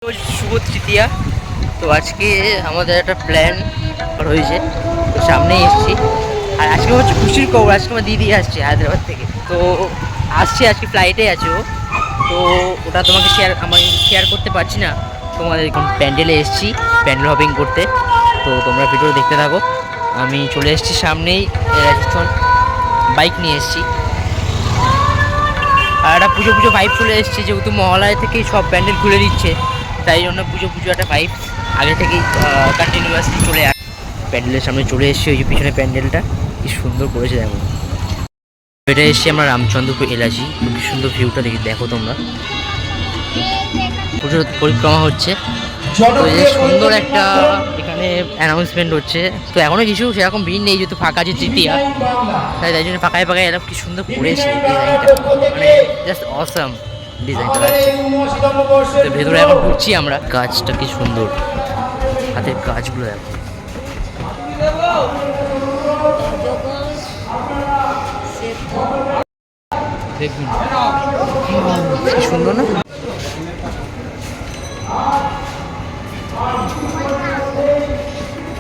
শুভ তৃতীয়া। তো আজকে আমাদের একটা প্ল্যান রয়েছে, তো সামনেই এসেছি। আর আজকে হচ্ছে খুশির খবর, আজকে আমার দিদি আসছে হায়দ্রাবাদ থেকে। তো আসছে, আজকে ফ্লাইটে আছে ও। তো ওটা তোমাকে শেয়ার করতে পারছি না। তোমাদের এখন প্যান্ডেলে এসেছি প্যান্ডেল হপিং করতে, তো তোমরা ভিডিও দেখতে থাকো। আমি চলে এসেছি সামনেই রাজস্থান, বাইক নিয়ে এসেছি। আর একটা পুজো পুজো ভাইব চলে এসেছে, যেহেতু মহালয়া থেকেই সব প্যান্ডেল খুলে দিচ্ছে, তাই জন্য পুজো পুজো একটা ভাইব আগে থেকেই কন্টিনিউয়াসলি চলে আসে। প্যান্ডেলের সামনে চলে এসেছি, ওই যে পিছনে প্যান্ডেলটা কি সুন্দর করেছে দেখো। এটা এসেছি আমরা রামচন্দ্রপুর এলাচি, কি সুন্দর ভিউটা দেখো তোমরা। পুজোর পরিক্রমা হচ্ছে, তো এই যে সুন্দর একটা এখানে অ্যানাউন্সমেন্ট হচ্ছে। তো এখনও কিছু সেরকম ভিড় নেই, যেহেতু ফাঁকা আছে তৃতীয়া, তাই জন্য ফাঁকায় ফাঁকায় এরকম কি সুন্দর করেছে ডিজাইনটা, মানে জাস্ট অসাম ডিজাইনটা লাগছে। তো ভেতরে এখন ঢুকছি আমরা। কাজটা কি সুন্দর, হাতের কাজগুলো দেখো। দেখুন কি সুন্দর না।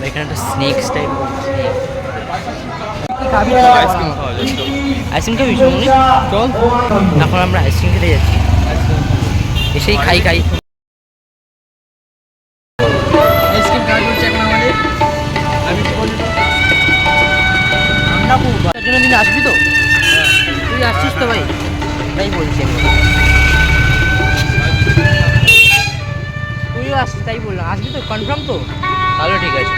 এখানে একটা স্নেক্স টাইপ, আইসক্রিম খাবি? চল, এখন আমরা আইসক্রিম খেতে যাচ্ছি, এসেই খাই আইসক্রিম খাওয়া চলছে এখন আমাদের। আমি তার জন্য দিন আসবি তো? তুই আসছিস তো ভাই? তাই বলছি আমি, তুইও আসছিস তাই বললাম। আসবি তো, কনফার্ম তো? তাহলে ঠিক আছে।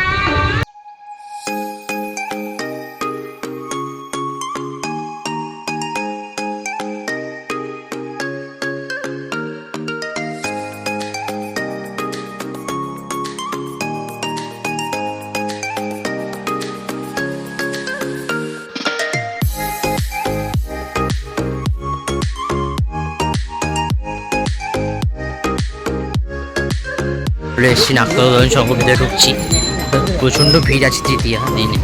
চলে এসেছি নাগদোলন সংঘ, ভিতরে ঢুকছি। প্রচণ্ড ভিড় আছে তৃতীয়া দিনে।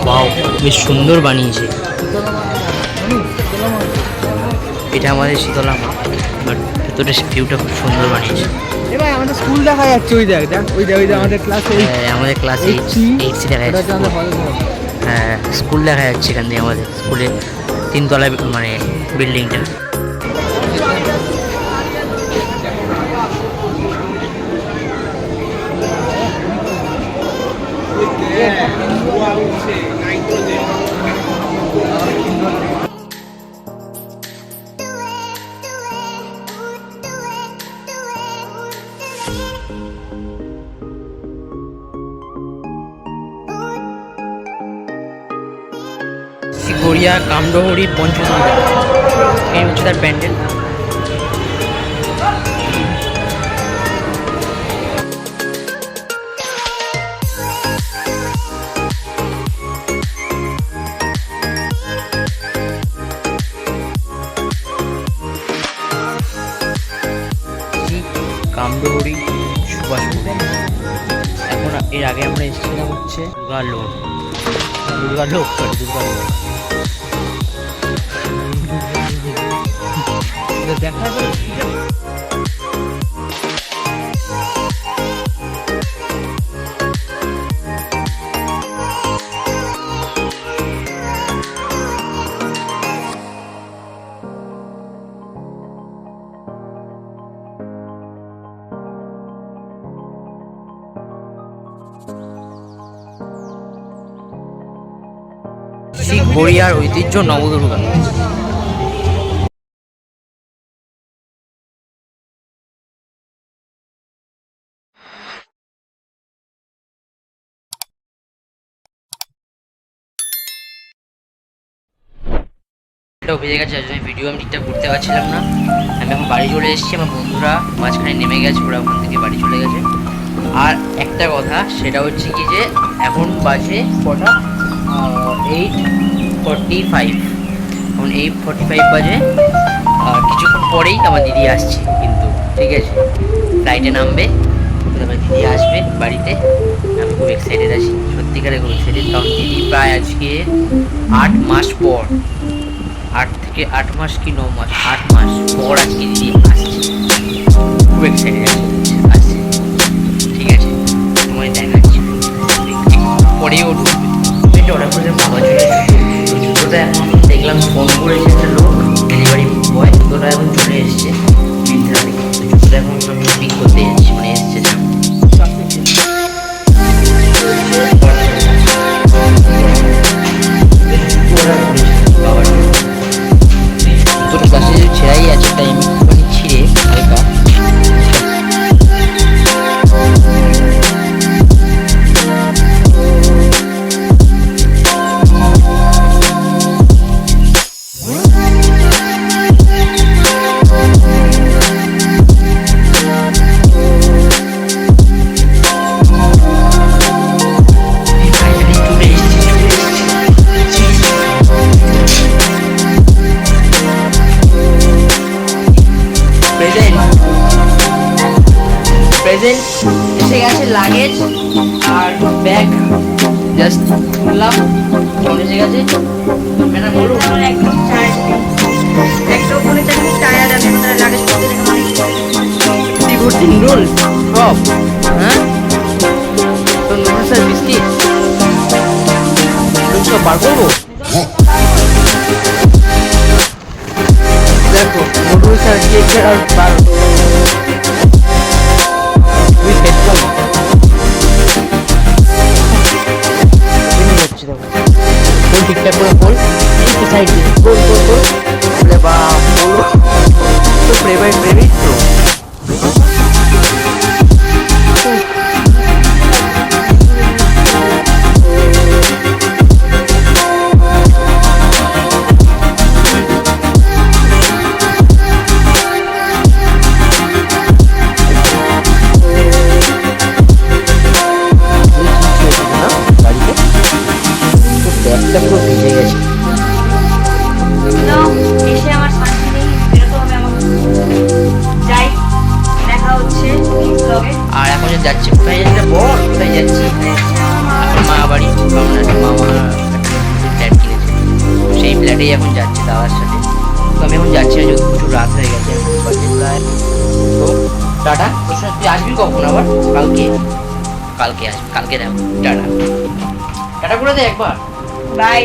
বাও, বেশ সুন্দর বানিয়েছে। এটা আমাদের শীতলা মা, বাট ভেতরে ভিউটা খুব সুন্দর বানিয়েছে। এবার আমাদের স্কুল দেখা যাচ্ছে, ওই দেখ আমাদের ক্লাস আমাদের ক্লাস 8C দেখা যাচ্ছে। হ্যাঁ, স্কুল দেখা যাচ্ছে এখান থেকে, আমাদের স্কুলের 3তলায় মানে বিল্ডিংটা। গড়িয়া কামডহরি পঞ্চসন্ধা, এই হচ্ছে তার প্যান্ডেল। কামডহরি সুভাষপুর। এখন এর আগে আমরা এসেছিলাম হচ্ছে দুর্গালোক দেখা যায়। শিখ গড়িয়ার ঐতিহ্য নবদুর্গা। এটাও বেজে গেছে, যার জন্য ভিডিও আমি ঠিকঠাক করতে পারছিলাম না। আমি এখন বাড়ি চলে এসেছি, আমার বন্ধুরা মাঝখানে নেমে গেছে, ওরা ওখান থেকে বাড়ি চলে গেছে। আর একটা কথা, সেটা হচ্ছে কি যে এখন বাজে কটা, 8:45। এখন 8:45 বাজে। কিছুক্ষণ পরেই আমার দিদি আসছে কিন্তু, ঠিক আছে, ফ্লাইটে নামবে, আমার দিদি আসবে বাড়িতে। আমি খুব এক্সাইটেড আছি, সত্যিকারে খুব এক্সাইটেড, কারণ দিদি প্রায় আজকে 8 মাস পর, 8 থেকে 8 মাস কি 9 মাস, 8 মাস পর আজকে দিদি আসছে। দেন এসে গেছে লাগেজ আর ব্যাগ, জাস্ট তুললাম, ফোন এসে গেছে। ম্যাডাম বলুন, ভর্তি নুডল সব, হ্যাঁ তো নুডল স্যার বিস্কিট সব বার করবো। দেখো নুডল স্যার কেক আর বার উইথ হেডফোন হচ্ছে। দেখো বল ঠিকঠাক করে বল, একটু সাইড দিয়ে বল বল বল। বলে বা বলো তো ফেভারিট ফেভারিট তো। ব্যাগটা পুরো ভিজে গেছে। এসে আমার শান্তি নেই, বেরোতে হবে আমাকে। যাই, দেখা হচ্ছে ব্লগে। আর এখন যে যাচ্ছি কোথায় যাচ্ছি বল, কোথায় যাচ্ছি? এখন মা বাড়ি, কারণ একটা মামা ফ্ল্যাট কিনেছে, তো সেই ফ্ল্যাটেই এখন যাচ্ছি দাদার সাথে। তো আমি এখন যাচ্ছি না, যেহেতু প্রচুর রাত হয়ে গেছে বাজে প্রায়। তো টাটা, তোর সাথে তুই আসবি কখন আবার? কালকে, কালকে আসবি, কালকে দেখো। টাটা টাটা করে দে একবার। বাই।